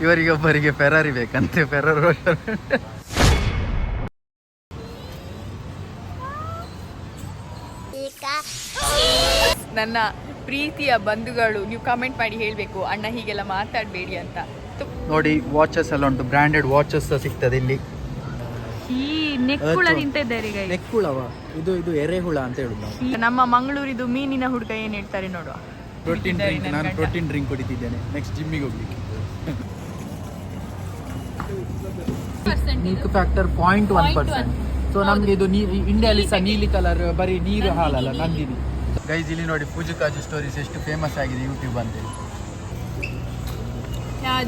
ಇವರಿಗೊಬ್ಬರಿಗೆ Ferrari ಬೇಕಂತೆ, Ferrer ರೋಷರ್. ನನ್ನ ಪ್ರೀತಿಯ ಬಂಧುಗಳು, ನೀವು ಕಮೆಂಟ್ ಮಾಡಿ ಹೇಳಬೇಕು ಅಣ್ಣ ಹೀಗೆಲ್ಲ ಮಾತಾಡಬೇಡಿ ಅಂತ. ನೋಡಿ ವಾಚಸ್ ಎಲ್ಲ ಉಂಟು, ಬ್ರ್ಯಾಂಡೆಡ್ ವಾಚಸ್ ಸಿಗ್ತದೆ ಇಲ್ಲಿ. ಈ ನೆಕ್ಕುಳ ತಿಂತಿದ್ದಾರೆ ನೆಕ್ಕುಳವ ಇದು ಇದು ಎರೆಹುಳ ಅಂತ ಹೇಳುದು. ನಮ್ಮ ಮಂಗಳೂರಿದು ಮೀನಿನ ಹುಡುಗ ಏನ್ ಹೇಳ್ತಾರೆ ನೋಡುವ. ಪ್ರೋಟೀನ್ ಡ್ರಿಂಕ್, ನಾನು ಪ್ರೋಟೀನ್ ಡ್ರಿಂಕ್ ಕುಡಿತಿದ್ದೇನೆ ನೆಕ್ಸ್ಟ್ ಜಿಮ್ಮಿಗೆ ಹೋಗ್ಲಿಕ್ಕೆ. Milk factor 0.1%. ಸೊ ನಮ್ಗೆ ಇದು ಇಂಡಿಯಾಲಿ ಸಹ ನೀಲಿ ಕಲರ್ ಬರೀ ನೀರು ಹಾಲಲ್ಲ, ನಂದಿನಿ. ಗೈಸ್ ಇಲ್ಲಿ ನೋಡಿ ಪೂಜಕಾಜು ಸ್ಟೋರೀಸ್ ಎಷ್ಟು ಫೇಮಸ್ ಆಗಿದೆ ಯೂಟ್ಯೂಬ್ ಅಂತೇಳಿ.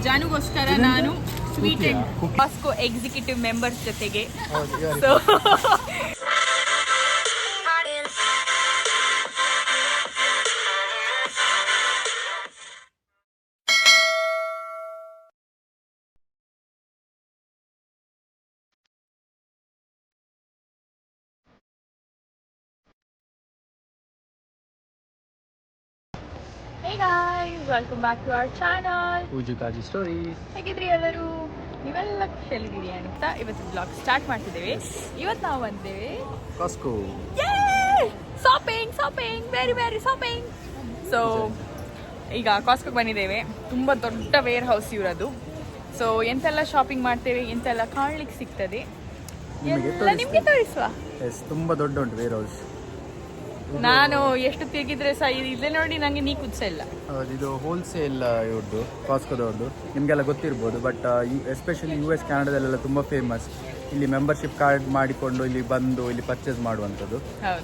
ಜಾನುಗೋಸ್ಕರ ನಾನು sweet and Costco executive members ಜೊತೆಗೆ Hey guys, welcome back to our channel Poojakaju stories. ಹೇಗಿದ್ರಿ ಎಲ್ಲರೂ? ನೀವೆಲ್ಲ ಖುಷಿಯಾಗಿದ್ದೀರಿ ಅಂತ ಇವತ್ತು ಬ್ಲಾಗ್ ಸ್ಟಾರ್ಟ್ ಮಾಡ್ತಿದ್ದೇವೆ. ಇವತ್ತು ನಾವು ಬಂದೇವೆ ಕಾಸ್ಕೋ ಶಾಪಿಂಗ್, ವೆರಿ ಶಾಪಿಂಗ್. ಸೊ ಈಗ ಕಾಸ್ಕೋಗೆ ಬಂದಿದ್ದೇವೆ. ತುಂಬ ದೊಡ್ಡ ವೇರ್ ಹೌಸ್ ಇರೋದು. ಸೊ ಎಂತೆಲ್ಲ ಶಾಪಿಂಗ್ ಮಾಡ್ತೇವೆ, ಎಂತೆಲ್ಲ ಕಾಣ್ಲಿಕ್ಕೆ ಸಿಗ್ತದೆ ಎಲ್ಲ ನಿಮಗೆ ತೋರಿಸುವ. ತುಂಬ ದೊಡ್ಡ ಉಂಟು ವೇರ್ ಹೌಸ್. ನಾನು ಎಷ್ಟು ತಿರುಗಿದ್ರೆ ಸಹ ಇಲ್ಲೇ ನೋಡಿ ನಂಗೆ ನೀ ಕುದಿಸ ಇಲ್ಲ. ಹೌದು, ಇದು ಹೋಲ್ಸೇಲ್ ಇವ್ರದ್ದು ಕಾಸ್ಕೋದವ್ರದ್ದು, ನಿಮಗೆಲ್ಲ ಗೊತ್ತಿರ್ಬೋದು. ಬಟ್ ಎಸ್ಪೆಷಲಿ US ಕ್ಯಾನಡಾದಲ್ಲೆಲ್ಲ ತುಂಬ ಫೇಮಸ್. ಇಲ್ಲಿ ಮೆಂಬರ್ಶಿಪ್ ಕಾರ್ಡ್ ಮಾಡಿಕೊಂಡು ಇಲ್ಲಿ ಬಂದು ಇಲ್ಲಿ ಪರ್ಚೇಸ್ ಮಾಡುವಂಥದ್ದು.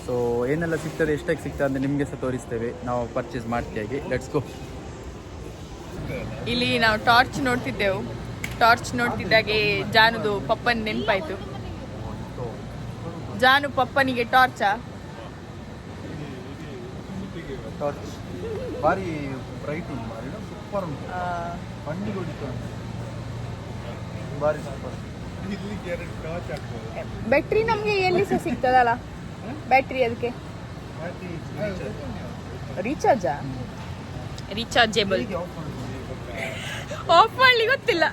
ಸೊ ಏನೆಲ್ಲ ಸಿಗ್ತದೆ, ಎಷ್ಟಕ್ಕೆ ಸಿಗ್ತದೆ ಅಂತ ನಿಮಗೆ ಸಹ ತೋರಿಸ್ತೇವೆ ನಾವು ಪರ್ಚೇಸ್ ಮಾಡ್ತೀವಿ. Let's go. ಇಲ್ಲಿ ನಾವು ಟಾರ್ಚ್ ನೋಡ್ತಿದ್ದೆವು. ಟಾರ್ಚ್ ನೋಡ್ತಿದ್ದಾಗೆ ಜಾನುದು ಪಪ್ಪನ ನೆನಪಾಯ್ತು. ಜಾನು ಪಪ್ಪನಿಗೆ ಟಾರ್ಚಾ? ಟಾರ್ಚ್ ಭಾರಿ ಬ್ರೈಟ್ ಉಂಟು, ಭಾರಿ ಸೂಪರ್ ಉಂಟು, ಬಣ್ಣಿಗೆ ಹೊಡಿತು ಭಾರಿ ಸೂಪರ್. ಬ್ಯಾಟ್ರಿ ನಮಗೆ ಎಲ್ಲಿ ಸಹ ಸಿಗ್ತದಲ್ಲ ಬ್ಯಾಟ್ರಿ, ಅದಕ್ಕೆ ರೀಚಾರ್ಜಾ? ರೀಚಾರ್ಜೇಬಲ್. ಆಫ್ ಮಾಡ್ಲಿ ಗೊತ್ತಿಲ್ಲ,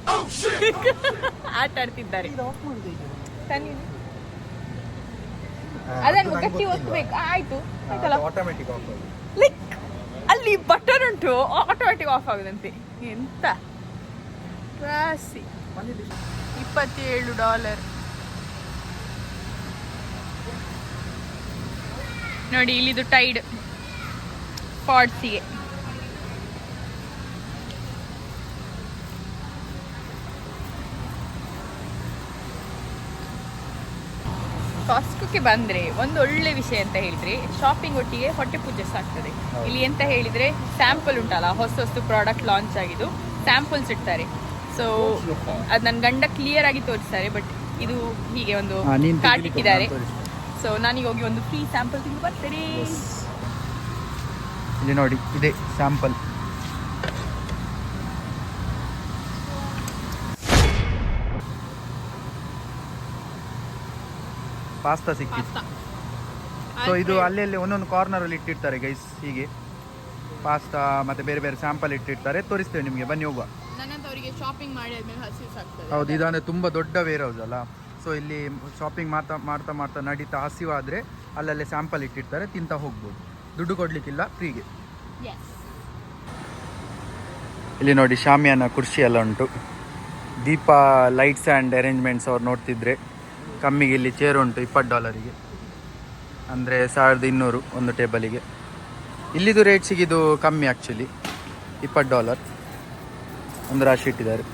ಆಟ ಆಡ್ತಿದ್ದಾರೆ. ಅದನ್ನು ಗಟ್ಟಿ ಒತ್ತಬೇಕು. ಆಯ್ತು ಆಯ್ತಲ್ಲ, ಆಟೋಮೆಟಿಕ್ ಆಫ್. ಲೈಕ್ ಅಲ್ಲಿ ಬಟನ್ ಉಂಟು, ಆಟೋಮೆಟಿಕ್ ಆಫ್ ಆಗುದಂತೆ. ಎಂತ ರಾಸಿ. $27 ನೋಡಿ. ಇಲ್ಲಿದು ಟೈಡ್ ಪಾಡ್ಸಿಗೆ. ಕಾಸ್ಕೋಕ್ಕೆ ಬಂದರೆ ಒಂದು ಒಳ್ಳೆ ವಿಷಯ ಅಂತ ಹೇಳಿದ್ರೆ, ಶಾಪಿಂಗ್ ಒಟ್ಟಿಗೆ ಹೊಟ್ಟೆ ಪೂಜೆ ಸಾಕ್ತದೆ. ಇಲ್ಲಿ ಎಂತ ಹೇಳಿದ್ರೆ, ಸ್ಯಾಂಪಲ್ ಉಂಟಲ್ಲ, ಹೊಸ ಪ್ರಾಡಕ್ಟ್ ಲಾಂಚ್ ಆಗಿದ್ದು ಸ್ಯಾಂಪಲ್ಸ್ ಇಡ್ತಾರೆ. ಸೊ ಅದು ನನ್ನ ಗಂಡ ಕ್ಲಿಯರ್ ಆಗಿ ತೋರಿಸ್ತಾರೆ. ಬಟ್ ಇದು ಹೀಗೆ ಒಂದು ಕಾರ್ಡ್ ಇಟ್ಟಿದ್ದಾರೆ. ಸೊ ನಾನೀಗ ಹೋಗಿ ಒಂದು ಫ್ರೀ ಸ್ಯಾಂಪಲ್ ತಿಂದು ಬರ್ತೇನೆ. ಇಲ್ಲಿ ನೋಡಿ, ಇದೆ ಸ್ಯಾಂಪಲ್. ಪಾಸ್ತಾ ಸಿಕ್ಕಿತ್ತು. ಸೊ ಇದು ಅಲ್ಲಿ ಒಂದೊಂದು ಕಾರ್ನರ್ ಅಲ್ಲಿ ಇಟ್ಟಿರ್ತಾರೆ ಗೈಸ್, ಹೀಗೆ ಪಾಸ್ತಾ ಮತ್ತೆ ಬೇರೆ ಬೇರೆ ಸ್ಯಾಂಪಲ್ ಇಟ್ಟಿರ್ತಾರೆ. ತೋರಿಸ್ತೇವೆ ನಿಮಗೆ, ಬನ್ನಿ ಹೋಗುವ. ನನ್ನಂತವರಿಗೆ ಶಾಪಿಂಗ್ ಮಾಡಿ ಆದ್ಮೇಲೆ ಹಸಿವಾಗ್ತದೆ. ಹೌದು, ಇದಂದ್ರೆ ತುಂಬ ದೊಡ್ಡ ವೇರ್ ಹೌಸ್ ಅಲ್ಲ. ಸೊ ಇಲ್ಲಿ ಶಾಪಿಂಗ್ ಮಾಡ್ತಾ ನಡೀತಾ ಹಸಿವಾದರೆ ಅಲ್ಲಲ್ಲೇ ಸ್ಯಾಂಪಲ್ ಇಟ್ಟಿರ್ತಾರೆ, ತಿಂತ ಹೋಗ್ಬೋದು. ದುಡ್ಡು ಕೊಡ್ಲಿಕ್ಕಿಲ್ಲ, ಫ್ರೀಗೆ. ಇಲ್ಲಿ ನೋಡಿ ಶಾಮಿಯಾನ ಕುರ್ಚಿ ಎಲ್ಲ ಉಂಟು. ದೀಪ ಲೈಟ್ಸ್ ಆ್ಯಂಡ್ ಅರೇಂಜ್ಮೆಂಟ್ಸ್ ಅವ್ರು ನೋಡ್ತಿದ್ರೆ ಕಮ್ಮಿಗೆ ಇಲ್ಲಿ ಚೇರ್ ಉಂಟು $20, ಅಂದರೆ 1200 ಒಂದು ಟೇಬಲಿಗೆ. ಇಲ್ಲಿದು ರೇಟ್ಸಿಗೆ ಇದು ಕಮ್ಮಿ ಆ್ಯಕ್ಚುಲಿ, $20 ಒಂದು ರಾಶಿ ಇಟ್ಟಿದ್ದಾರೆ.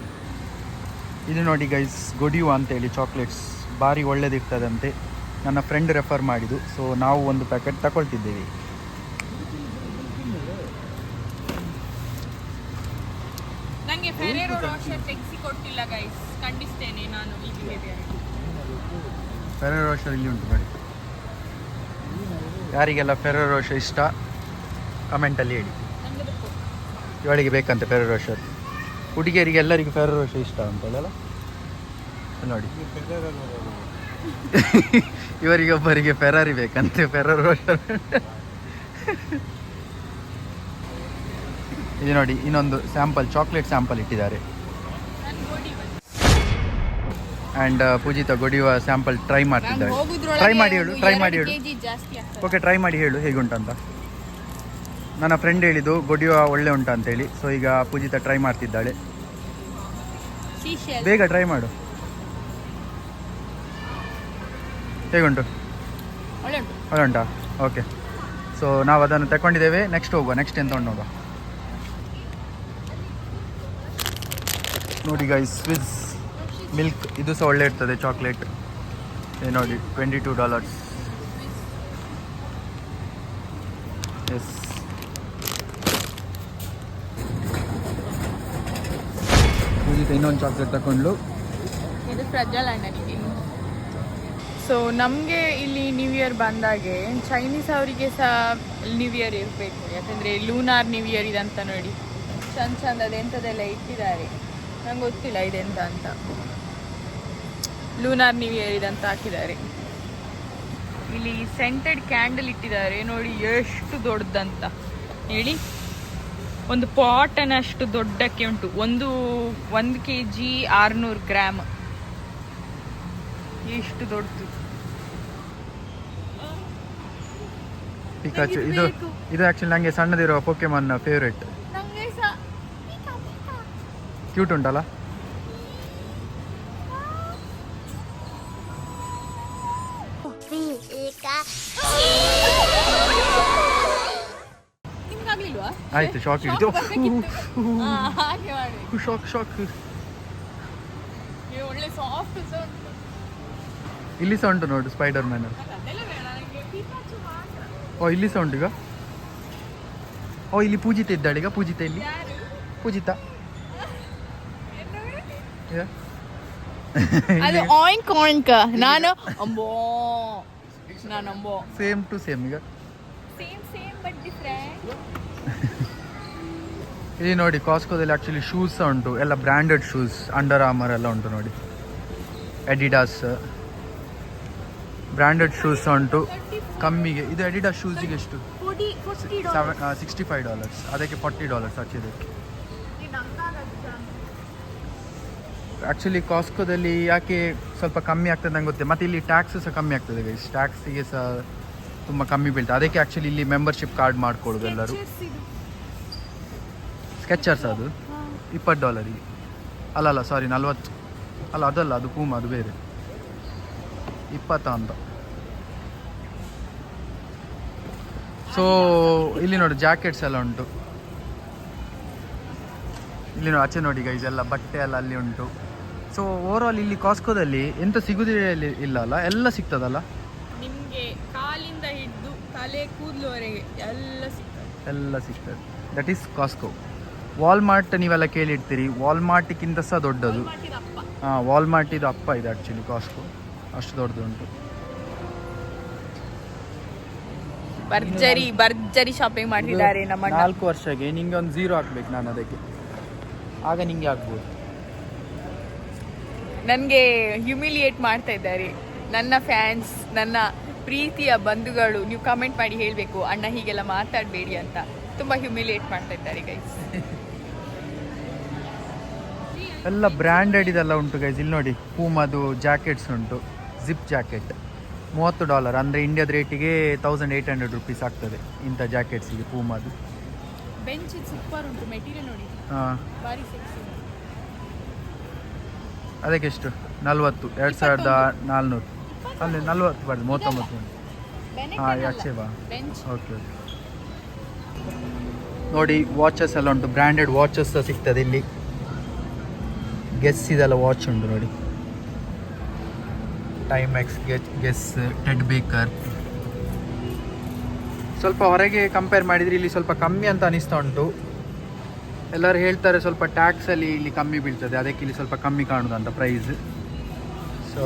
ಇದು ನೋಡಿ ಗೈಸ್, ಗೊಡಿಯು ಅಂತೇಳಿ ಚಾಕ್ಲೇಟ್ಸ್ ಭಾರಿ ಒಳ್ಳೇದಿರ್ತದಂತೆ. ನನ್ನ ಫ್ರೆಂಡ್ ರೆಫರ್ ಮಾಡಿದ್ದು, ಸೊ ನಾವು ಒಂದು ಪ್ಯಾಕೆಟ್ ತಗೊಳ್ತಿದ್ದೇವೆ. ನನಗೆ ಫೆರೇರೋ ರೋಷರ್ ತೆಗೆಸಿ ಕೊಟ್ಟಿಲ್ಲ ಗೈಸ್, ಖಂಡಿಸ್ತೇನೆ ನಾನು ಈ ಬಿಹೇವಿಯರ್. ಫೆರೇರೋ ರೋಷರ್ ಇಲ್ಲಿ ಉಂಟು ನೋಡಿ. ಯಾರಿಗೆಲ್ಲ ಫೆರೇರೋ ರೋಷರ್ ಇಷ್ಟ ಕಮೆಂಟಲ್ಲಿ ಹೇಳಿ. ಇವಳಿಗೆ ಬೇಕಂತೆ ಫೆರೇರೋ ರೋಷರ್. ಹುಡುಗಿಯರಿಗೆ ಎಲ್ಲರಿಗೂ ಫೆರೇರೋ ರೋಷರ್ ಇಷ್ಟ ಅಂತಲ್ಲ ನೋಡಿ. ಇವರಿಗೊಬ್ಬರಿಗೆ ಫೆರಾರಿ ಬೇಕಂತೆ, ಫೆರೇರೋ ರೋಷರ್. ಇದು ನೋಡಿ ಇನ್ನೊಂದು ಸ್ಯಾಂಪಲ್ ಚಾಕ್ಲೇಟ್ ಸ್ಯಾಂಪಲ್ ಇಟ್ಟಿದ್ದಾರೆ. ಆ್ಯಂಡ್ ಪೂಜಿತ ಗೊಡಿಯುವ ಸ್ಯಾಂಪಲ್ ಟ್ರೈ ಮಾಡ್ತಿದ್ದಾರೆ. ಟ್ರೈ ಮಾಡಿ ಹೇಳು. ಓಕೆ, ಟ್ರೈ ಮಾಡಿ ಹೇಳು ಹೇಗುಂಟಂತ. ನನ್ನ ಫ್ರೆಂಡ್ ಹೇಳಿದ್ದು ಗೊಡಿಯುವ ಒಳ್ಳೆ ಉಂಟು ಅಂತೇಳಿ. ಸೊ ಈಗ ಪೂಜಿತ ಟ್ರೈ ಮಾಡ್ತಿದ್ದಾಳೆ. ಬೇಗ ಟ್ರೈ ಮಾಡು. ಹೇಗುಂಟು? ಒಳ್ಳೆ ಉಂಟಾ? ಓಕೆ, ಸೊ ನಾವು ಅದನ್ನು ತಗೊಂಡಿದ್ದೇವೆ. ನೆಕ್ಸ್ಟ್ ಹೋಗುವ. ನೆಕ್ಸ್ಟ್ ಎಂತ ಉಂಟು ನೋಡುವ. ನೋಡಿ ಗೈಸ್, ಸ್ವಿಸ್ ಮಿಲ್ಕ್ ಇದು ಸಹ ಒಳ್ಳೆ ಇರ್ತದೆ ಚಾಕ್ಲೇಟ್. ನೋಡಿ $22. ಎಸ್, ಪೂಜಿತ ಇನ್ನೊಂದು ಚಾಕ್ಲೇಟ್ ತಗೊಂಡ್ಲು. ಇದು ಪ್ರಜ್ವಲ್ ಅಣ್ಣನಿಗೆ. ಸೊ ನಮಗೆ ಇಲ್ಲಿ ನ್ಯೂ ಇಯರ್ ಬಂದಾಗೆ ಚೈನೀಸ್ ಅವರಿಗೆ ಸಹ ನ್ಯೂ ಇಯರ್ ಇರಬೇಕು. ಯಾಕಂದರೆ ಲೂನಾರ್ ನ್ಯೂ ಇಯರ್ ಇದಂತ ನೋಡಿ ಚಂದ ಅದೆಂಥದ್ದೆಲ್ಲ ಇಟ್ಟಿದ್ದಾರೆ. ನಂಗೆ ಗೊತ್ತಿಲ್ಲ ಇದೆಂತ ಅಂತ. ಲೂನಾರ್ ನ್ಯೂ ಇಯರ್ ಇದಂತ ಹಾಕಿದ್ದಾರೆ. ಇಲ್ಲಿ ಸೆಂಟೆಡ್ ಕ್ಯಾಂಡಲ್ ಇಟ್ಟಿದ್ದಾರೆ ನೋಡಿ, ಎಷ್ಟು ದೊಡ್ಡದಂತ ಹೇಳಿ. ಒಂದು ಪಾಟನಷ್ಟು ದೊಡ್ಡಕ್ಕೆ ಉಂಟು. 1 kg 600 ಗ್ರಾಮ್. ಎಷ್ಟು ದೊಡ್ಡದು. ಪಿಕಾಚು ಇದು ಆಕ್ಚುಲಿ ನನಗೆ ಸಣ್ಣದಿರುವ ಪೋಕೆಮಾನ್ ಫೇವ್ರೇಟ್. ಕ್ಯೂಟ್ ಉಂಟಲ್ಲ. ಆಯ್ತು, ಶಾಕ್ ಹಿಡಿದು. ಶಾಕ್. ಇಲ್ಲಿ ಸಹ ಉಂಟು ನೋಡು ಸ್ಪೈಡರ್ ಮ್ಯಾನ್. ಓ ಇಲ್ಲಿ ಸಹ ಉಂಟು ಈಗ. ಓ ಇಲ್ಲಿ ಪೂಜಿತ ಇದ್ದಾಳೆ ಈಗ. ಪೂಜಿತ ಇಲ್ಲಿ. ಪೂಜಿತ ಅದು ಆಯಿಂಕ್ ಆಯಿಂಕ್. ನಾನು ಸೇಮ್ ಟು ಸೇಮ್ ಈಗ. Same but different. ಇಲ್ಲಿ ನೋಡಿ ಕಾಸ್ಕೋದಲ್ಲಿ ಆಕ್ಚುಲಿ ಶೂಸ್ ಸಹ ಉಂಟು. ಎಲ್ಲ ಬ್ರ್ಯಾಂಡೆಡ್ ಶೂಸ್. ಅಂಡರ್ ಆರ್ಮರ್ ಎಲ್ಲ ಉಂಟು ನೋಡಿ. ಅಡಿಡಾಸ್ ಬ್ರ್ಯಾಂಡೆಡ್ ಶೂಸ್ ಸಹ ಉಂಟು ಕಮ್ಮಿಗೆ. ಇದು ಅಡಿಡಾಸ್ ಶೂಸಿಗೆ ಎಷ್ಟು? $65. ಅದಕ್ಕೆ $40 ಹಚ್ಚಿದ್ದಕ್ಕೆ. ಆ್ಯಕ್ಚುಲಿ ಕಾಸ್ಕೋದಲ್ಲಿ ಯಾಕೆ ಸ್ವಲ್ಪ ಕಮ್ಮಿ ಆಗ್ತದೆ ನಂಗೆ ಗೊತ್ತಿಲ್ಲ. ಮತ್ತು ಇಲ್ಲಿ ಟ್ಯಾಕ್ಸ್ ಸಹ ಕಮ್ಮಿ ಆಗ್ತದೆ ಗೈಸ್. ಟ್ಯಾಕ್ಸಿಗೆ ಸಹ ತುಂಬ ಕಮ್ಮಿ ಬೀಳ್ತದೆ. ಅದಕ್ಕೆ ಆ್ಯಕ್ಚುಲಿ ಇಲ್ಲಿ ಮೆಂಬರ್ಶಿಪ್ ಕಾರ್ಡ್ ಮಾಡ್ಕೊಳ್ಳೋದು ಎಲ್ಲರೂ. ಸ್ಕೆಚರ್ಸ್ ಅದು $20. ಅಲ್ಲ ಸಾರಿ 40. ಅಲ್ಲ ಅದಲ್ಲ, ಅದು ಪೂಮ, ಅದು ಬೇರೆ. 20 ಅಂತ. ಸೊ ಇಲ್ಲಿ ನೋಡಿ ಜಾಕೆಟ್ಸ್ ಎಲ್ಲ ಉಂಟು. ಇಲ್ಲಿ ನೋಡಿ ಆಚೆ ನೋಡಿ ಗೈಸ್, ಎಲ್ಲ ಬಟ್ಟೆ ಎಲ್ಲ ಅಲ್ಲಿ ಉಂಟು. ಸೊ ಓವರಾಲ್ ಇಲ್ಲಿ ಕಾಸ್ಕೋದಲ್ಲಿ ಎಂತ ಸಿಗುದಿಲ್ಲ ಇಲ್ಲ ಅಲ್ಲ, ಎಲ್ಲ ಸಿಗ್ತದಲ್ಲ ನಿಮಗೆ. ಕಾಲಿಂದ ಹಿಡಿದು ತಲೆ ಕೂದಲುವರೆಗೆ ಎಲ್ಲ ಸಿಗ್ತದೆ. That is ಕಾಸ್ಕೋ. ವಾಲ್ಮಾರ್ಟ್ ನೀವೆಲ್ಲ ಕೇಳಿರ್ತೀರಿ. ವಾಲ್ಮಾರ್ಟ್ಗಿಂತ ಸಹ ದೊಡ್ಡದು. ವಾಲ್ಮಾರ್ಟ್ ಇದು ಅಪ್ಪ ಇದೆ ಆ್ಯಕ್ಚುಲಿ ಕಾಸ್ಕೋ. ಅಷ್ಟು ದೊಡ್ಡದು ಉಂಟು. ಭರ್ಜರಿ ಶಾಪಿಂಗ್ ಮಾಡಿದ್ದಾರೆ ನಮ್ಮ 4 ವರ್ಷಕ್ಕೆ. ನಿಂಗೆ ಒಂದು 0 ಹಾಕ್ಬೇಕು ನಾನು ಅದಕ್ಕೆ, ಆಗ ನಿಂಗೆ ಆಗ್ಬೋದು. ನನಗೆ ಹ್ಯೂಮಿಲಿಯೇಟ್ ಮಾಡ್ತಾ ಇದ್ದಾರೆ ನನ್ನ ಫ್ಯಾನ್ಸ್, ನನ್ನ ಪ್ರೀತಿಯ ಬಂಧುಗಳು. ನೀವು ಕಮೆಂಟ್ ಮಾಡಿ ಹೇಳಬೇಕು ಅಣ್ಣ ಹೀಗೆಲ್ಲ ಮಾತಾಡಬೇಡಿ ಅಂತ. ತುಂಬ ಹ್ಯೂಮಿಲಿಯೇಟ್ ಮಾಡ್ತಾ ಇದ್ದಾರೆ ಗೈಸ್. ಎಲ್ಲ ಬ್ರ್ಯಾಂಡೆಡ್ ಇದೆಲ್ಲ ಉಂಟು ಗೈಸ್. ಇಲ್ಲಿ ನೋಡಿ ಪೂಮದು ಜಾಕೆಟ್ಸ್ ಉಂಟು. Zip jacket $30. ಅಂದರೆ ಇಂಡಿಯಾದ ರೇಟಿಗೆ $1800 ಆಗ್ತದೆ ಇಂಥ ಜಾಕೆಟ್ಸಿಗೆ ಪೂಮದು. ಬೆಂಚ್ ಸೂಪರ್ ಉಂಟು. ಮೆಟೀರಿಯಲ್ ನೋಡಿ. ಬಾರಿ ಸೆಕ್ಸಿ. ಅದಕ್ಕೆ ಎಷ್ಟು? 40. 2400. ಅಲ್ಲಿ 40 ಬರ್ತದೆ. 39. ಹಾಂ ಆಚೆ ಬಾ. ಓಕೆ. ನೋಡಿ ವಾಚಸ್ ಎಲ್ಲ ಉಂಟು. ಬ್ರ್ಯಾಂಡೆಡ್ ವಾಚಸ್ ಸಿಗ್ತದೆ ಇಲ್ಲಿ. ಗೆಸ್ ಇದೆಲ್ಲ ವಾಚ್ ಉಂಟು ನೋಡಿ. Timex, guess, Ted baker. ಸ್ವಲ್ಪ ಹೊರಗೆ ಕಂಪೇರ್ ಮಾಡಿದರೆ ಇಲ್ಲಿ ಸ್ವಲ್ಪ ಕಮ್ಮಿ ಅಂತ ಅನಿಸ್ತಾ ಉಂಟು. ಎಲ್ಲರೂ ಹೇಳ್ತಾರೆ ಸ್ವಲ್ಪ ಟ್ಯಾಕ್ಸಲ್ಲಿ ಇಲ್ಲಿ ಕಮ್ಮಿ ಬೀಳ್ತದೆ, ಅದಕ್ಕೆ ಇಲ್ಲಿ ಸ್ವಲ್ಪ ಕಮ್ಮಿ ಕಾಣುದಂತ price. So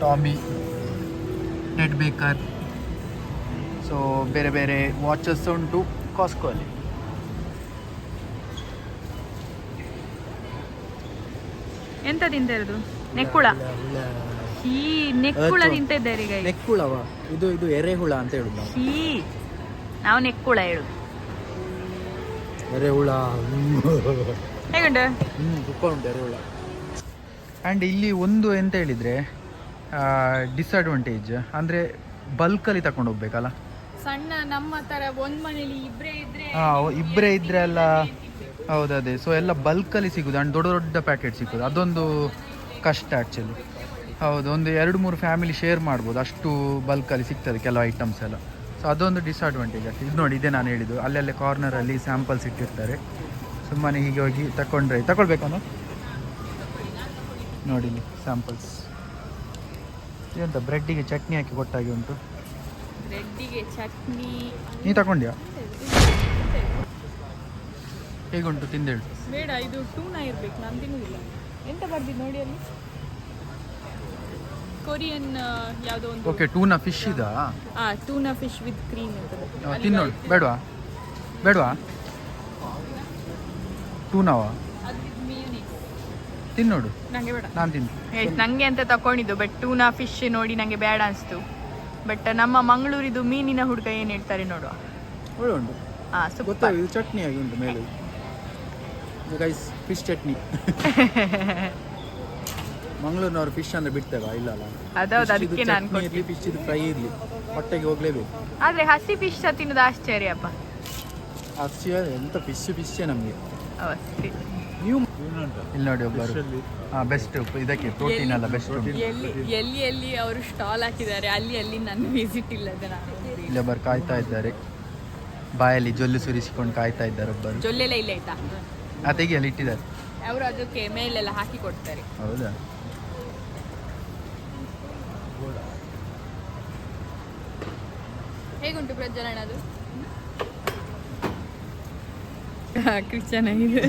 Tommy, Ted Baker. So ಬೇರೆ ಬೇರೆ ವಾಚಸ್ ಉಂಟು ಕಾಸ್ಕೋ ಅಲ್ಲಿ. ಎಂತ ತಿಂತ ಇರೋದು? ನೆಕ್ಕುಳ. ಈ ನೆಕ್ಕುಳ ತಿಂತ ಇದ್ದಾರೆ ಈಗ. ನೆಕ್ಕುಳವ? ಇದು ಎರೆಹುಳ ಅಂತ ಹೇಳುದು ನಾವು ನೆಕ್ಕುಳ ಹೇಳುದು. ಎರೆಹುಳ ಹೇಗುಂಟು? ಸೂಪರ್ ಉಂಟು ಎರೆಹುಳ. ಆ್ಯಂಡ್ ಇಲ್ಲಿ ಒಂದು ಎಂತ ಹೇಳಿದರೆ ಡಿಸ್ಅಡ್ವಾಂಟೇಜ್ ಅಂದರೆ ಬಲ್ಕಲ್ಲಿ ತಗೊಂಡು ಹೋಗ್ಬೇಕಲ್ಲ. ಸಣ್ಣ ನಮ್ಮ ತರ ಒಂದ್ ಮನೇಲಿ ಇಬ್ಬರೇ ಇದ್ರೆ ಎಲ್ಲ ಹೌದದೇ. ಸೊ ಎಲ್ಲ ಬಲ್ಕಲ್ಲಿ ಸಿಗೋದು ಆ್ಯಂಡ್ ದೊಡ್ಡ ದೊಡ್ಡ ಪ್ಯಾಕೆಟ್ ಸಿಗೋದು, ಅದೊಂದು ಕಷ್ಟ ಆ್ಯಕ್ಚುಲಿ. ಹೌದು, ಒಂದು 2-3 ಫ್ಯಾಮಿಲಿ ಶೇರ್ ಮಾಡ್ಬೋದು, ಅಷ್ಟು ಬಲ್ಕಲ್ಲಿ ಸಿಗ್ತದೆ ಕೆಲವು ಐಟಮ್ಸ್ ಎಲ್ಲ. ಸೊ ಅದೊಂದು ಡಿಸ್ಅಡ್ವಾಂಟೇಜ್ ಆಗ್ತದೆ. ಇದು ನೋಡಿ, ಇದೇ ನಾನು ಹೇಳಿದ್ದು, ಅಲ್ಲಲ್ಲೇ ಕಾರ್ನರಲ್ಲಿ ಸ್ಯಾಂಪಲ್ಸ್ ಇಟ್ಟಿರ್ತಾರೆ. ಸುಮ್ಮನೆ ಹೀಗೆ ಹೋಗಿ ತಗೊಳ್ಬೇಕನ್ನು ನೋಡಿ ಇಲ್ಲಿ ಸ್ಯಾಂಪಲ್ಸ್. ಇದೆಂತ ಬ್ರೆಡ್ಡಿಗೆ ಚಟ್ನಿ ಹಾಕಿ ಕೊಟ್ಟಾಗಿ ಉಂಟು. ಬ್ರೆಡ್ಡಿಗೆ ಚಟ್ನಿ ನೀ ತಗೊಂಡ್ಯಾ? ಹೇಗುಂಟು ತಿಂದೇಳು? ಬೇಡ, ಇದು ಟೂನಾ ಇರ್ಬೇಕು, ನಾನು ತಿನ್ನುವುದಿಲ್ಲ. ಎಂತ ಬರ್ದಿದ್ದು ನೋಡಿ ಅಲ್ಲಿ, ಕೊರಿಯನ್ ಯಾವುದೋ ಒಂದು. ಓಕೆ, ಟೂನಾ ಫಿಶ್ ಇದಾ? ಟೂನಾ ಫಿಶ್ ವಿತ್ ಕ್ರೀಮ್ ಅಂತ. ತಿನ್ನೋಡು ಬೇಡವಾ? ಟೂನಾವಾ? ತಿನ್ನೋಡು. ನಂಗೆ ಬೇಡ, ನಾನು ತಿಂತೀನಿ. ನಂಗೆ ಅಂತ ತಕೊಂಡಿದ್ದು, ಬಟ್ ಟೂನಾ ಫಿಶ್ ನೋಡಿ ನಂಗೆ ಬೇಡ ಅನಿಸ್ತು. ಬಟ್ ನಮ್ಮ ಮಂಗಳೂರಿದು ಮೀನಿನ ಹುಡುಗ ಏನು ಹೇಳ್ತಾರೆ ನೋಡುವ. ಒಳ್ಳೆ ಉಂಟು. ಗೊತ್ತಾಗಿದೆ, ಚಟ್ನಿ ಆಗಿ ಉಂಟು ಮೇಲೆ. Guys, fish chutney. ಮಂಗಳೂರಿನವರು ಫಿಶ್ ಅಂದ್ರೆ ಬಿಡ್ತೇವಾ? ಇಲ್ಲ ಅಲ್ಲ. ಅದೌದು, ಅದಕ್ಕೆ ನಾನು ಕೊಡ್ತೀನಿ. ಫಿಶ್ ಇದು ಫ್ರೈ ಇರಲಿ, ಹೊಟ್ಟೆಗೆ ಹೋಗ್ಲೇಬೇಕು. ಆದ್ರೆ ಹಸಿ ಫಿಶ್ ತಿನ್ನೋದು ಆಶ್ಚರ್ಯಪ್ಪ. ಎಂತ ಫಿಶ್ ನಮಗೆ. ನೀವು ಇಲ್ಲಿ ನೋಡಿ, ಒಬ್ಬರು ಬೆಸ್ಟ್ ಇದಕ್ಕೆ ಪ್ರೋಟೀನ್ ಅಲ್ಲ, ಬೆಸ್ಟ್. ಎಲ್ಲಿ ಅವರು ಸ್ಟಾಲ್ ಹಾಕಿದ್ದಾರೆ, ಅಲ್ಲಿ ನನ್ನ ವಿಸಿಟ್ ಇಲ್ಲ. ಇಲ್ಲಿ ಒಬ್ಬರು ಕಾಯ್ತಾ ಇದ್ದಾರೆ, ಬಾಯಲ್ಲಿ ಜೊಲ್ಲು ಸುರಿಸಿಕೊಂಡು ಕಾಯ್ತಾ ಇದ್ದಾರೆ. ಒಬ್ಬರು ಜೊಲ್ಲೆಲ್ಲ ಇಲ್ಲ ಆಯ್ತಾ, ಅತೆಗೆ ಅಲ್ಲಿ ಇಟ್ಟಿದ್ದಾರೆ. ಅವರು ಅದಕ್ಕೆ ಮೇಲೆಲ್ಲ ಹಾಕಿ ಕೊಡ್ತಾರೆ. ಹೌದಾ? ಹೇಗುಂಟು ಪ್ರಜ್ವಲನ? ಅದು ಚೆನ್ನಾಗಿದೆ.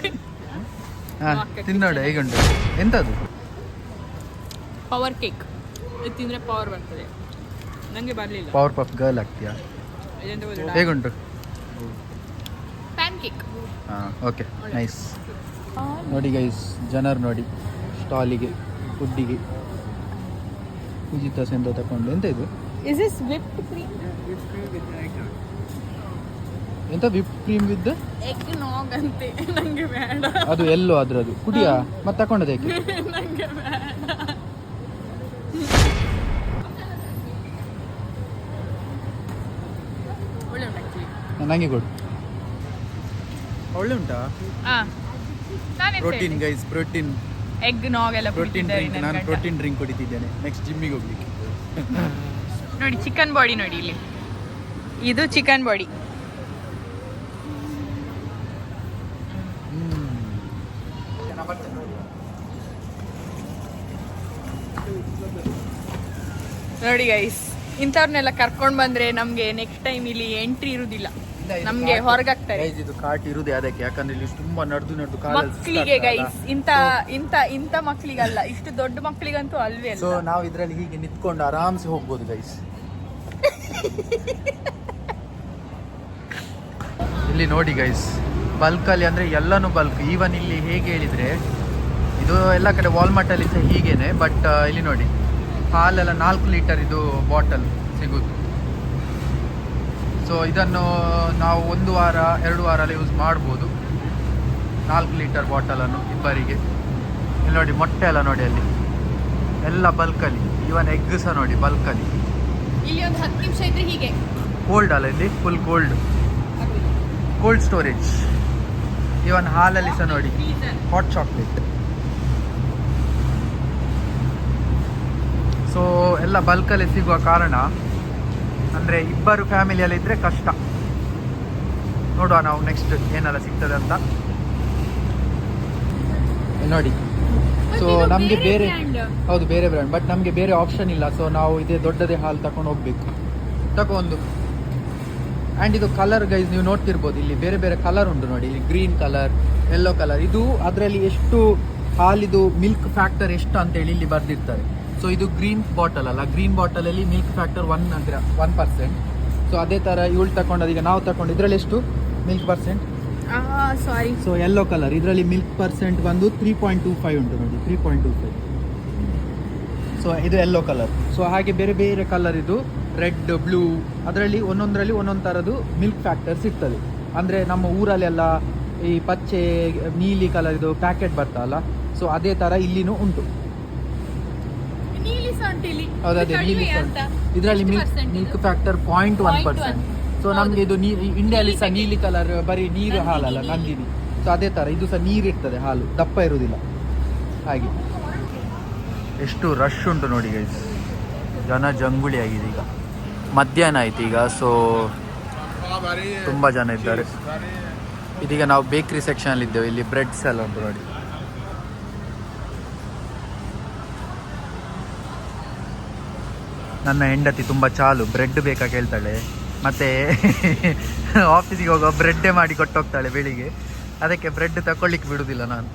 ತಿನ್ನೋಡ ಹೇಗುಂಟು? ಎಂತದು? Power cake. ಇದು ತಿಂದ್ರೆ ಪವರ್ ಬರ್ತದೆ. ನಂಗೆ ಬರಲಿಲ್ಲ. ಪವರ್ ಪಫ್ ಗರ್ಲ್ ಆಗ್ತೀಯಾ? ಹೇಗುಂಟು? Pancake. Okay, nice. ನೋಡಿ ಗೈಸ್, ಜನರು ನೋಡಿ ಸ್ಟಾಲಿಗೆ, ಫುಡ್ಡಿಗೆ ಪೂಜಿತ ಸೆಂದ ತಗೊಂಡು. ಎಂತ ಇದು? Is this whipped cream? ಎಂತ whip cream with eggnog ಅಂತೆ. ನಂಗೆ ಬೇಡ. ಅದು ಎಲ್ಲೋ ಅದ್ರದ್ದು ಕುಡಿಯಾ? ಮತ್ತೆ ತಗೊಂಡದೆ ನಂಗೆ ಬೇಡ. ಒಳ್ಳೆ ಉಂಟು, ನಂಗೆ ಕೊಡು. ಒಳ್ಳೆ ಉಂಟಾ? Protein guys, protein. ಎಗ್ ನಾಗ್ ಎಲ್ಲ ಪ್ರೋಟೀನ್ ಡ್ರಿಂಕ್. ನಾನು ಪ್ರೋಟೀನ್ ಡ್ರಿಂಕ್ ಕುಡಿತಿದ್ದೇನೆ ನೆಕ್ಸ್ಟ್ ಜಿಮ್ಮಿಗೆ ಹೋಗ್ಲಿಕ್ಕೆ. ನೋಡಿ ಚಿಕನ್ ಬಾಡಿ ನೋಡಿ ಇಲ್ಲಿ, ಇದು ಚಿಕನ್ ಬಾಡಿ. ನೋಡಿ ಗೈಸ್, ಇಂಥವ್ರನ್ನೆಲ್ಲ ಕರ್ಕೊಂಡು ಬಂದ್ರೆ ನಮ್ಗೆ ನೆಕ್ಸ್ಟ್ ಟೈಮ್ ಇಲ್ಲಿ ಎಂಟ್ರಿ ಇರುದಿಲ್ಲ, ನಮ್ಗೆ ಹೊರಗಾಗ್ತಾರೆ. ಇದು ಕಾಟ್ ಇರುದೇ ಅದಕ್ಕೆ, ಯಾಕಂದ್ರೆ ಇಲ್ಲಿ ತುಂಬಾ ನಡೆದು ಮಕ್ಕಳಿಗೆ ಗೈಸ್, ಇಂಥ ಮಕ್ಕಳಿಗಲ್ಲ, ಇಷ್ಟು ದೊಡ್ಡ ಮಕ್ಕಳಿಗಂತೂ ಅಲ್ವೇ ಅಲ್ಲ. ಸೊ ನಾವು ಇದ್ರಲ್ಲಿ ಹೀಗೆ ನಿಂತ್ಕೊಂಡು ಆರಾಮ್ಸೆ ಹೋಗ್ಬೋದು ಗೈಸ್. ಇಲ್ಲಿ ನೋಡಿ ಗೈಸ್, ಬಲ್ಕಲ್ಲಿ ಅಂದರೆ ಎಲ್ಲನೂ ಬಲ್ಕ್. ಈವನ್ ಇಲ್ಲಿ ಹೇಗೆ ಹೇಳಿದರೆ, ಇದು ಎಲ್ಲ ಕಡೆ ವಾಲ್ಮಾರ್ಟಲ್ಲಿ ಸಹ ಹೀಗೇನೆ. ಬಟ್ ಇಲ್ಲಿ ನೋಡಿ, ಹಾಲೆಲ್ಲ 4 ಲೀಟರ್ ಇದು ಬಾಟಲ್ ಸಿಗೋದು. ಸೊ ಇದನ್ನು ನಾವು 1 ವಾರ 2 ವಾರ ಎಲ್ಲ ಯೂಸ್ ಮಾಡ್ಬೋದು, 4 ಲೀಟರ್ ಬಾಟಲನ್ನು ಇಬ್ಬರಿಗೆ. ಇಲ್ಲಿ ನೋಡಿ ಮೊಟ್ಟೆ ಎಲ್ಲ ನೋಡಿ, ಅಲ್ಲಿ ಎಲ್ಲ ಬಲ್ಕಲ್ಲಿ. ಈವನ್ ಎಗ್ ಸಹ ನೋಡಿ ಬಲ್ಕಲ್ಲಿ. ಇಲ್ಲಿ ಒಂದು 10 ನಿಮಿಷ ಇದ್ರೆ ಹೀಗೆ ಕೋಲ್ಡ್ ಅಲ್ಲ, ಇಲ್ಲಿ ಫುಲ್ ಕೋಲ್ಡ್ ಸ್ಟೋರೇಜ್. ಇವನ್ ಹಾಲಲ್ಲಿ ಸಹ ನೋಡಿ ಹಾಟ್ ಚಾಕ್ಲೇಟ್. ಸೊ ಎಲ್ಲ ಬಲ್ಕಲ್ಲಿ ಸಿಗುವ ಕಾರಣ, ಅಂದರೆ ಇಬ್ಬರು ಫ್ಯಾಮಿಲಿಯಲ್ಲಿ ಇದ್ದರೆ ಕಷ್ಟ. ನೋಡುವ ನಾವು ನೆಕ್ಸ್ಟ್ ಏನೆಲ್ಲ ಸಿಗ್ತದೆ ಅಂತ. ನೋಡಿ, ಸೊ ನಮಗೆ ಬೇರೆ, ಹೌದು ಬೇರೆ ಬ್ರ್ಯಾಂಡ್, ಬಟ್ ನಮಗೆ ಬೇರೆ ಆಪ್ಷನ್ ಇಲ್ಲ. ಸೊ ನಾವು ಇದೇ ದೊಡ್ಡದೇ ಹಾಲು ತಗೊಂಡು ಹೋಗ್ಬೇಕು. ತಗೊಂಡು ಆ್ಯಂಡ್ ಇದು ಕಲರ್ ಗೈಸ್ ನೀವು ನೋಡ್ತಿರ್ಬೋದು, ಇಲ್ಲಿ ಬೇರೆ ಬೇರೆ ಕಲರ್ ಉಂಟು ನೋಡಿ. ಇಲ್ಲಿ ಗ್ರೀನ್ ಕಲರ್, ಯೆಲ್ಲೋ ಕಲರ್. ಇದು ಅದರಲ್ಲಿ ಎಷ್ಟು ಹಾಲಿದು ಮಿಲ್ಕ್ ಫ್ಯಾಕ್ಟರ್ ಎಷ್ಟು ಅಂತೇಳಿ ಇಲ್ಲಿ ಬರ್ದಿರ್ತಾರೆ. ಸೊ ಇದು ಗ್ರೀನ್ ಬಾಟಲ್ ಅಲ್ಲ, ಗ್ರೀನ್ ಬಾಟಲಲ್ಲಿ ಮಿಲ್ಕ್ ಫ್ಯಾಕ್ಟರ್ 1%. ಸೊ ಅದೇ ಥರ ಇವಳು ತಗೊಂಡದ್ದು, ಈಗ ನಾವು ತಗೊಂಡು ಇದರಲ್ಲಿ ಎಷ್ಟು ಮಿಲ್ಕ್ ಪರ್ಸೆಂಟ್? ಸಾರಿ. ಸೊ ಯೆಲ್ಲೋ ಕಲರ್, ಇದರಲ್ಲಿ ಮಿಲ್ಕ್ ಪರ್ಸೆಂಟ್ ಬಂದು 3.25 ಉಂಟು ನೋಡಿ, 3.25. ಸೊ ಇದು ಯೆಲ್ಲೋ ಕಲರ್. ಸೊ ಹಾಗೆ ಬೇರೆ ಬೇರೆ ಕಲರ್, ಇದು ರೆಡ್, ಬ್ಲೂ, ಅದರಲ್ಲಿ ಒಂದೊಂದರಲ್ಲಿ ಒಂದೊಂದು ಥರದ್ದು ಮಿಲ್ಕ್ ಫ್ಯಾಕ್ಟರ್ಸ್ ಇರ್ತದೆ. ಅಂದರೆ ನಮ್ಮ ಊರಲ್ಲೆಲ್ಲ ಈ ಪಚ್ಚೆ ನೀಲಿ ಕಲರ್ದು ಪ್ಯಾಕೆಟ್ ಬರ್ತಲ್ಲ, ಸೊ ಅದೇ ಥರ ಇಲ್ಲಿನೂ ಉಂಟು. ನೀಲಿ ಸಹ ಉಂಟು ಇಲ್ಲಿ. ಹೌದು, ಅದೇ ನೀಲಿ ಇದರಲ್ಲಿ ಮಿಲ್ಕ್ ಫ್ಯಾಕ್ಟರ್ 0.1%. ಸೊ ನಮಗೆ ಇದು ಇಂಡಿಯಾದಲ್ಲಿ ಸಹ ನೀಲಿ ಕಲರ್ ಬರೀ ನೀರು ಹಾಲಲ್ಲ, ನಂದಿನಿ. ಸೊ ಅದೇ ಥರ ಇದು ಸಹ ನೀರಿರ್ತದೆ, ಹಾಲು ದಪ್ಪ ಇರುವುದಿಲ್ಲ ಹಾಗೆ. ಎಷ್ಟು ರಶ್ ಉಂಟು ನೋಡಿ ಗೈಸ್, ಜನ ಜಂಗುಳಿ ಆಗಿದೆ. ಈಗ ಮಧ್ಯಾಹ್ನ ಆಯ್ತು ಈಗ, ಸೊ ತುಂಬ ಜನ ಇದ್ದಾರೆ. ಇದೀಗ ನಾವು ಬೇಕ್ರಿ ಸೆಕ್ಷನಲ್ಲಿ ಇದ್ದೇವೆ. ಇಲ್ಲಿ ಬ್ರೆಡ್ಸ್ ಎಲ್ಲ ಉಂಟು ನೋಡಿ. ನನ್ನ ಹೆಂಡತಿ ತುಂಬ ಚಾಲು, ಬ್ರೆಡ್ ಬೇಕಾ ಕೇಳ್ತಾಳೆ. ಮತ್ತು ಆಫೀಸಿಗೆ ಹೋಗೋ ಬ್ರೆಡ್ಡೇ ಮಾಡಿ ಕೊಟ್ಟೋಗ್ತಾಳೆ ಬೆಳಿಗ್ಗೆ, ಅದಕ್ಕೆ ಬ್ರೆಡ್ ತಗೊಳ್ಳಿಕ್ಕೆ ಬಿಡುವುದಿಲ್ಲ ನಾನು.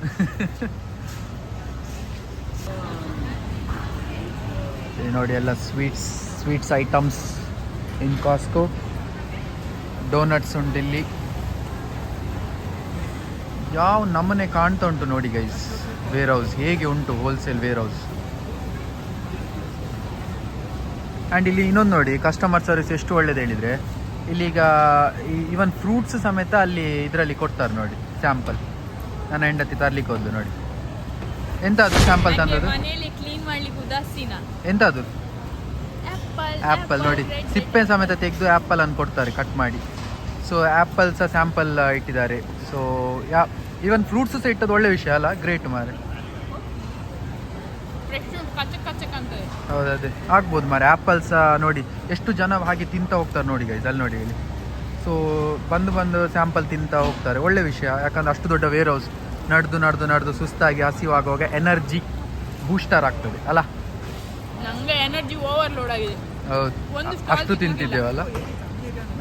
ನೋಡಿ ಎಲ್ಲ ಸ್ವೀಟ್ಸ್ ಐಟಮ್ಸ್ ಇನ್ ಕಾಸ್ಕೋ. ಡೋನಟ್ಸ್ ಉಂಟು ಇಲ್ಲಿ, ಯಾವ ನಮ್ಮನೆ ಕಾಣ್ತಾ ಉಂಟು ನೋಡಿ ಗೈಸ್. ವೇರ್ ಹೌಸ್ ಹೇಗೆ ಉಂಟು, ಹೋಲ್ಸೇಲ್ ವೇರ್ ಹೌಸ್. ಆ್ಯಂಡ್ ಇಲ್ಲಿ ಇನ್ನೊಂದು ನೋಡಿ, ಕಸ್ಟಮರ್ ಸರ್ವಿಸ್ ಎಷ್ಟು ಒಳ್ಳೇದು ಹೇಳಿದರೆ, ಇಲ್ಲೀಗ ಈವನ್ ಫ್ರೂಟ್ಸ್ ಸಮೇತ ಅಲ್ಲಿ ಇದರಲ್ಲಿ ಕೊಡ್ತಾರೆ ನೋಡಿ, ಸ್ಯಾಂಪಲ್. ನನ್ನ ಹೆಂಡತಿ ತರ್ಲಿಕ್ಕೆ ಹೋದ್ದು ನೋಡಿ. ಎಂತ ಅದು ಸ್ಯಾಂಪಲ್ ತಂದದ್ದು? ಎಂತ ಅದು? ಆ್ಯಪಲ್ ನೋಡಿ, ಸಿಪ್ಪೆ ಸಮೇತ ತೆಗೆದು ಆ್ಯಪಲ್ ಅನ್ನು ಕೊಡ್ತಾರೆ ಕಟ್ ಮಾಡಿ. ಸೊ ಆ್ಯಪಲ್ ಸಹ ಸ್ಯಾಂಪಲ್ ಇಟ್ಟಿದ್ದಾರೆ. ಸೊ ಈವನ್ ಫ್ರೂಟ್ಸ್ ಸಹ ಇಟ್ಟದ್ದು ಒಳ್ಳೆ ವಿಷಯ ಅಲ್ಲ, ಗ್ರೇಟ್ ಮಾರೆ. ಹೌದು, ಅದೇ ಆಗ್ಬೋದು ಮಾರೆ. ಆ್ಯಪಲ್ ಸಹ ನೋಡಿ ಎಷ್ಟು ಜನ ಹಾಗೆ ತಿಂತ ಹೋಗ್ತಾರೆ ನೋಡಿ ಗೈಸ್, ಅಲ್ಲಿ ನೋಡಿ ಇಲ್ಲಿ. ಸೊ ಬಂದು ಸ್ಯಾಂಪಲ್ ತಿಂತ ಹೋಗ್ತಾರೆ, ಒಳ್ಳೆ ವಿಷಯ. ಯಾಕಂದ್ರೆ ಅಷ್ಟು ದೊಡ್ಡ ವೇರ್ ಹೌಸ್, ನಡೆದು ಸುಸ್ತಾಗಿ ಹಸಿವಾಗುವಾಗ ಎನರ್ಜಿ ಬೂಸ್ಟರ್ ಆಗ್ತದೆ ಅಲ್ಲ. ನಂಗೆ ಎನರ್ಜಿ ಓವರ್ಲೋಡ್ ಆಗಿದೆ. ಹೌದು, ಅಷ್ಟು ತಿಂತಿದ್ದೇವಲ್ಲ.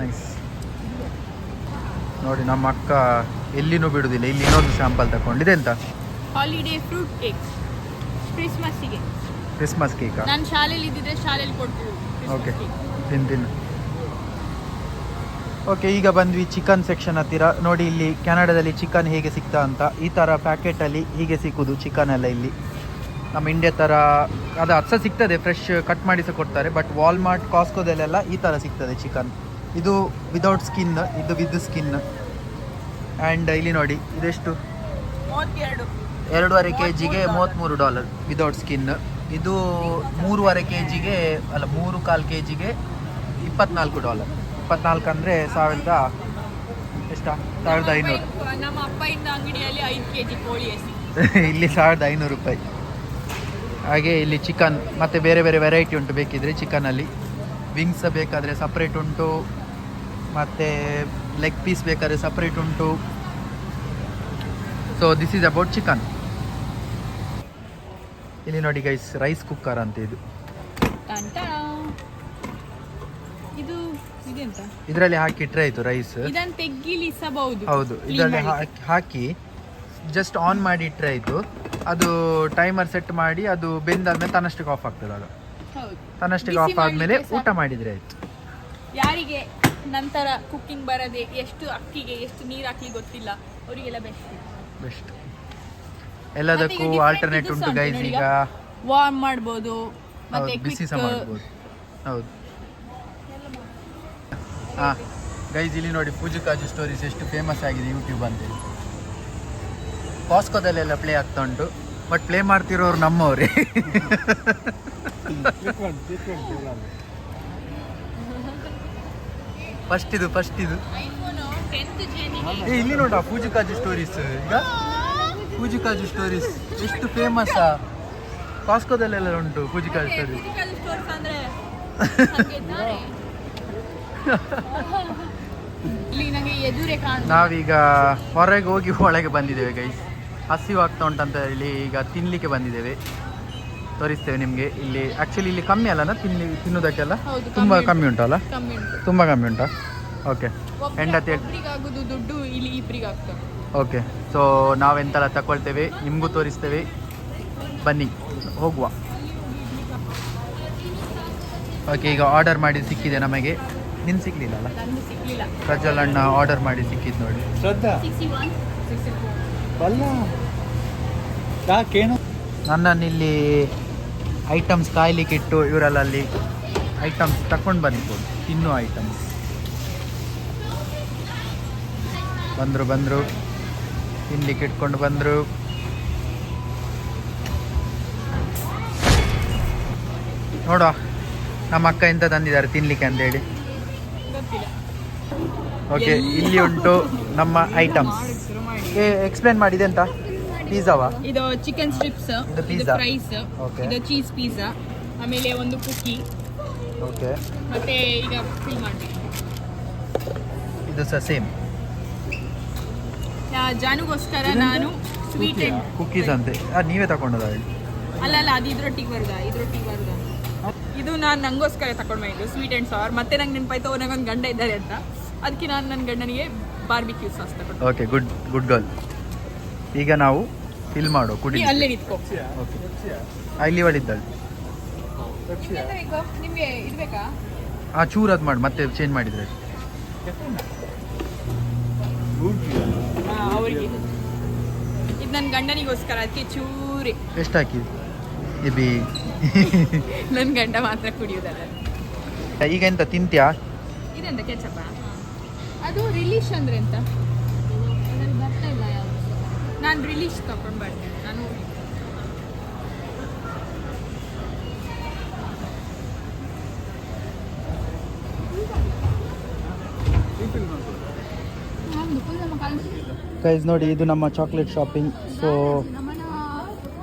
ನೈಸ್ ನೋಡಿ, ನಮ್ಮ ಅಕ್ಕ ಎಲ್ಲಿನೂ ಬಿಡುದಿಲ್ಲ. ಇಲ್ಲಿ ಇನ್ನೊಂದು ಸ್ಯಾಂಪಲ್ ತಗೊಂಡಿದೆ. ಎಂತ? ಹಾಲಿಡೇ ಫ್ರೂಟ್ ಕೇಕ್, ಕ್ರಿಸ್ಮಸ್ ಕೇಕಾ? ನಾನು ಶಾಲೆಯಲ್ಲಿ ಇದ್ದಿದ್ರೆ ಶಾಲೆಯಲ್ಲಿ ಕೊಡ್ತೀವಿ. ಓಕೆ, ತಿನ್ನು. ಓಕೆ, ಈಗ ಬಂದ್ವಿ ಚಿಕನ್ ಸೆಕ್ಷನ್ ಹತ್ತಿರ. ನೋಡಿ ಇಲ್ಲಿ ಕೆನಡಾದಲ್ಲಿ ಚಿಕನ್ ಹೇಗೆ ಸಿಗ್ತಾ ಅಂತ. ಈ ಥರ ಪ್ಯಾಕೆಟಲ್ಲಿ ಹೀಗೆ ಸಿಕ್ಕುದು ಚಿಕನ್ ಎಲ್ಲ. ಇಲ್ಲಿ ನಮ್ಮ ಇಂಡಿಯಾ ಥರ ಅದು ಹತ್ತು ಸಹ ಸಿಗ್ತದೆ, ಫ್ರೆಶ್ ಕಟ್ ಮಾಡಿ ಸಹ ಕೊಡ್ತಾರೆ. ಬಟ್ ವಾಲ್ಮಾರ್ಟ್, ಕಾಸ್ಕೋದಲ್ಲೆಲ್ಲ ಈ ಥರ ಸಿಗ್ತದೆ ಚಿಕನ್. ಇದು ವಿದೌಟ್ ಸ್ಕಿನ್, ಇದು ವಿತ್ ಸ್ಕಿನ್. ಆ್ಯಂಡ್ ಇಲ್ಲಿ ನೋಡಿ ಇದೆಷ್ಟು, 2.5 kg-ಗೆ $33 ವಿದೌಟ್ ಸ್ಕಿನ್. ಇದು 3.5 kg-ಗೆ ಅಲ್ಲ, 3.25 kg-ಗೆ $24. 24 ಅಂದರೆ 1000 ಎಷ್ಟಾ? 1500. ನಮ್ಮ ಅಪ್ಪ ಇಂದ ಅಂಗಡಿಯಲ್ಲಿ 5 kg ಕೋಳಿ ಎಸಿ. ಇಲ್ಲಿ 1500 ರೂಪಾಯಿ. ಹಾಗೆ ಇಲ್ಲಿ ಚಿಕನ್ ಮತ್ತು ಬೇರೆ ಬೇರೆ ವೆರೈಟಿ ಉಂಟು. ಬೇಕಿದ್ರೆ ಚಿಕನಲ್ಲಿ ವಿಂಗ್ಸ್ ಬೇಕಾದರೆ ಸಪ್ರೇಟ್ ಉಂಟು, ಮತ್ತು ಲೆಗ್ ಪೀಸ್ ಬೇಕಾದರೆ ಸಪ್ರೇಟ್ ಉಂಟು. So this is about chicken. ಇಲ್ಲಿ ನೋಡಿ ಗೈಸ್, ರೈಸ್ ಕುಕ್ಕರ್ ಅಂತ ಇದು. ಇದರಲ್ಲಿ ಹಾಕಿ ಇಟ್ರೆ ಆಯಿತು ರೈಸ್. ಹೌದು, ಇದರಲ್ಲಿ ಹಾಕಿ ಜಸ್ಟ್ ಆನ್ ಮಾಡಿ ಇಟ್ರೆ ಆಯಿತು. ಅದು ಟೈಮರ್ ಸೆಟ್ ಮಾಡಿ ಅದು ಬೆಂದಾದ್ಮೇಲೆ ತನ್ನಷ್ಟಕ್ಕೆ ಆಫ್ ಆಗ್ತದೆ. ಆಗ ತನ್ನಷ್ಟಕ್ಕೆ ಆಫ್ ಆದಮೇಲೆ ಊಟ ಮಾಡಿದರೆ ಆಯಿತು. ಯಾರಿಗೆ ನಂತರ ಕುಕ್ಕಿಂಗ್ ಬರದೆ, ಎಷ್ಟು ಅಕ್ಕಿಗೆ ಎಷ್ಟು ನೀರು ಹಾಕಿ ಗೊತ್ತಿಲ್ಲ, ಅವರಿಗೆಲ್ಲ ಬೆಸ್ಟ್. ಎಲ್ಲದಕ್ಕೂ ಆಲ್ಟರ್ನೇಟ್ ಉಂಟು ಗೈಸ್. ಈಗ ವಾರ್ಮ್ ಮಾಡ್ಬೋದು, ಮತ್ತೆ ಬಿಸಿ ಸಹ ಮಾಡ್ಬೋದು. ಹೌದು. ಹಾಂ ಗೈಸ್, ಇಲ್ಲಿ ನೋಡಿ ಪೂಜುಕಾಜು ಸ್ಟೋರೀಸ್ ಎಷ್ಟು ಫೇಮಸ್ ಆಗಿದೆ ಯೂಟ್ಯೂಬ್ ಅಂತೇಳಿ. ಕಾಸ್ಕೋದಲ್ಲೆಲ್ಲ ಪ್ಲೇ ಆಗ್ತಾ ಉಂಟು, ಬಟ್ ಪ್ಲೇ ಮಾಡ್ತಿರೋರು ನಮ್ಮವರೇ. ಫಸ್ಟ್ ಇದು ಇಲ್ಲಿ ನೋಡ ಪೂಜುಕಾಜು ಸ್ಟೋರೀಸ್. ಈಗ ಪೂಜುಕಾಜು ಸ್ಟೋರೀಸ್ ಎಷ್ಟು ಫೇಮಸ್. ಕಾಸ್ಕೋದಲ್ಲೆಲ್ಲ ಉಂಟು ಪೂಜುಕಾಜು ಸ್ಟೋರೀಸ್. ನಾವೀಗ ಹೊರಗೆ ಹೋಗಿ ಒಳಗೆ ಬಂದಿದ್ದೇವೆ ಗೈಸ್. ಹಸಿವಾಗ್ತಾ ಉಂಟಂತ ಹೇಳಿ ಈಗ ತಿನ್ಲಿಕ್ಕೆ ಬಂದಿದ್ದೇವೆ. ತೋರಿಸ್ತೇವೆ ನಿಮಗೆ. ಇಲ್ಲಿ ಆ್ಯಕ್ಚುಲಿ ಇಲ್ಲಿ ಕಮ್ಮಿ ಅಲ್ಲ ತಿನ್ನೋದಕ್ಕೆಲ್ಲ ತುಂಬ ಕಮ್ಮಿ ಉಂಟಲ್ಲ? ತುಂಬ ಕಮ್ಮಿ ಉಂಟಾ? ಓಕೆ, ಹೆಂಡತಿ ದುಡ್ಡು ಇಲ್ಲಿ ಇಬ್ಬರಿಗೆ ಆಗ್ತದೆ. ಓಕೆ, ಸೊ ನಾವೆಂತೆಲ್ಲ ತಗೊಳ್ತೇವೆ ನಿಮಗೂ ತೋರಿಸ್ತೇವೆ. ಬನ್ನಿ ಹೋಗುವ. ಓಕೆ, ಈಗ ಆರ್ಡರ್ ಮಾಡಿ ಸಿಕ್ಕಿದೆ ನಮಗೆ. ನಿನ್ನ ಸಿಗ್ಲಿಲ್ಲ ಅಲ್ಲ? ಪ್ರಜ್ವಲ್ ಅಣ್ಣ ಆರ್ಡರ್ ಮಾಡಿ ಸಿಕ್ಕಿದ್ದು ನೋಡಿ. ನನ್ನನ್ನಿಲ್ಲಿ ಐಟಮ್ಸ್ ಕಾಯ್ಲಿಕ್ಕೆ ಇಟ್ಟು ಇವರೆಲ್ಲ ಅಲ್ಲಿ ಐಟಮ್ಸ್ ತಕೊಂಡು ಬಂದಿರ್ಬೋದು, ತಿನ್ನೋ ಐಟಮ್ಸ್. ಬಂದರು ತಿನ್ಲಿಕ್ಕೆ ಇಟ್ಕೊಂಡು ಬಂದರು. ನೋಡುವ ನಮ್ಮ ಅಕ್ಕ ಎಂತ ತಂದಿದ್ದಾರೆ ತಿನ್ಲಿಕ್ಕೆ ಅಂತ ಹೇಳಿ. ಗೊತ್ತಿಲ್ಲ. ಓಕೆ, ಇಲ್ಲಿ ಉಂಟು ನಮ್ಮ ಐಟಮ್ಸ್. ಎಕ್ಸ್ಪ್ಲೇನ್ ಮಾಡಿದೆ ಅಂತ. ಪಿಜ್ಜಾವಾ? ಇದು ಚಿಕನ್ ಸ್ಟ್ರಿಪ್ಸ್, ಇದು ಇದು pizza. Fries, Okay. ಇದು ಚೀಸ್ ಪಿಜ್ಜಾ, ಆಮೇಲೆ ಒಂದು ಕುಕ್ಕಿ, ಓಕೆ, ಮತ್ತೆ ಈಗ ಫಿಲ್ ಮಾಡಬೇಕು. ಇದು ಸಹ ಸೇಮ್ ಜಾನುಗೋಸ್ಕರ ನಾನು ಸ್ವೀಟ್ ಅಂಡ್ ಕುಕ್ಕೀಸ್ ಅಂತೆ. ನೀವೇ ತಗೊಂಡದ? ಅಲ್ಲ ಅದು ಇದ್ರೊಟ್ಟಿಗೆ ಬರ್ದ. ಇದು ನಾನು ನಂಗೋಸ್ಕರ ತಗೊಂಡು ಬಂದಿದ್ದು ಸ್ವೀಟ್ ಅಂಡ್ ಸಾರ್. ಮತ್ತೆ ನಂಗೆ ನೆನಪಾಯ್ತು ನನಗೊಂದು ಗಂಡ ಇದ್ದಾರೆ ಅಂತ, ಅದಕ್ಕೆ ನಾನು ನನ್ನ ಗಂಡನಿಗೆ ಬಾರ್ಬಿಕ್ಯೂ ಸಾಸ್ ತಗೊಂಡು. Okay, good girl. ಈಗ ನಾವು ಫಿಲ್ ಮಾಡೋ ಕುಡಿ. ಅಲ್ಲೇ ನಿಂತ್ಕೋ. ಓಕೆ, ಇಲ್ಲಿ ಒಳಿದ್ದಾಳೆ. ನಿಮಗೆ ಇದು ಬೇಕಾ? ಚೂರು ಅದು ಮಾಡಿ ಮತ್ತೆ ಚೇಂಜ್ ಮಾಡಿದ್ರೆ. ಅವರಿಗೆ ಇದು ನನ್ನ ಗಂಡನಿಗೋಸ್ಕರ, ಅದಕ್ಕೆ ಚೂರಿ. ಎಷ್ಟು ಹಾಕಿ ಇಬಿ? ನನ್ನ ಗಂಡ ಮಾತ್ರ ಕುಡಿಯೋದಲ್ಲ. ಈಗ ಎಂತ ತಿಂತ್ಯಾ? ಇದೆಂತ ಕೆಚಪ್ಪ? ಅದು ರಿಲೀಶ್ ಅಂದ್ರೆ ಎಂತ? ಬರ್ತಾ ಇಲ್ಲ ಯಾವುದು. ನಾನು ರಿಲೀಶ್ ತಗೊಂಡು ಬರ್ತೇನೆ. ನಾನು ಗೈಸ್ ನೋಡಿ, ಇದು ನಮ್ಮ ಚಾಕ್ಲೇಟ್ ಶಾಪಿಂಗ್. ಸೊ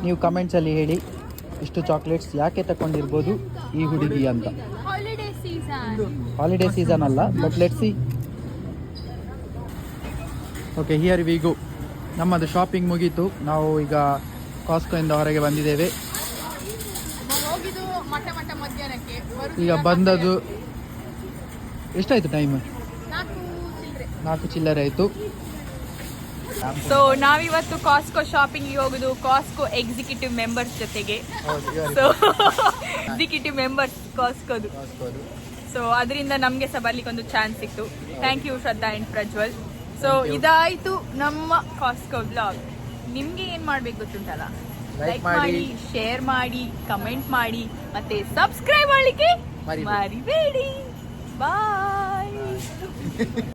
ನೀವು ಕಮೆಂಟ್ಸಲ್ಲಿ ಹೇಳಿ ಇಷ್ಟು ಚಾಕ್ಲೇಟ್ಸ್ ಯಾಕೆ ತಗೊಂಡಿರ್ಬೋದು ಈ ಹುಡುಗಿ ಅಂತ. ಹಾಲಿಡೇ ಸೀಸನ್ ಅಲ್ಲ, but let's see. Okay, here we go. ನಮ್ಮದು ಶಾಪಿಂಗ್ ಮುಗೀತು. ನಾವು ಈಗ ಕಾಸ್ಕೋಯಿಂದ ಹೊರಗೆ ಬಂದಿದ್ದೇವೆ. ಹೋಗಿದ್ದು ಮಟ್ಟ ಮಧ್ಯಾಹ್ನಕ್ಕೆ. ಈಗ ಬಂದದ್ದು ಎಷ್ಟಾಯಿತು ಟೈಮ್? 4 ಚಿಲ್ಲರೆ ಆಯಿತು. ಸೊ ನಾವಿವತ್ತು ಕಾಸ್ಕೋ ಶಾಪಿಂಗಿಗೆ ಹೋಗುದು ಕಾಸ್ಕೋ ಎಕ್ಸಿಕ್ಯೂಟಿವ್ ಮೆಂಬರ್ಸ್ ಜೊತೆಗೆ. ಸೊ ಎಕ್ಸಿಕ್ಯೂಟಿವ್ ಮೆಂಬರ್ಸ್ ಕಾಸ್ಕೋದು. ಸೊ ಅದರಿಂದ ನಮಗೆ ಸಹ ಬರ್ಲಿಕ್ಕೆ ಒಂದು ಚಾನ್ಸ್ ಸಿಕ್ತು. Thank you Shraddha and Prajwal. So ಇದಾಯಿತು ನಮ್ಮ ಕಾಸ್ಕೋ ಬ್ಲಾಗ್. ನಿಮಗೆ ಏನು ಮಾಡ್ಬೇಕು ಗೊತ್ತುಂಟಲ್ಲ? ಲೈಕ್ ಮಾಡಿ, ಶೇರ್ ಮಾಡಿ, ಕಮೆಂಟ್ ಮಾಡಿ, ಮತ್ತೆ ಸಬ್ಸ್ಕ್ರೈಬ್ ಮಾಡಲಿಕ್ಕೆ ಮರಿಬೇಡಿ. ಬಾಯ್.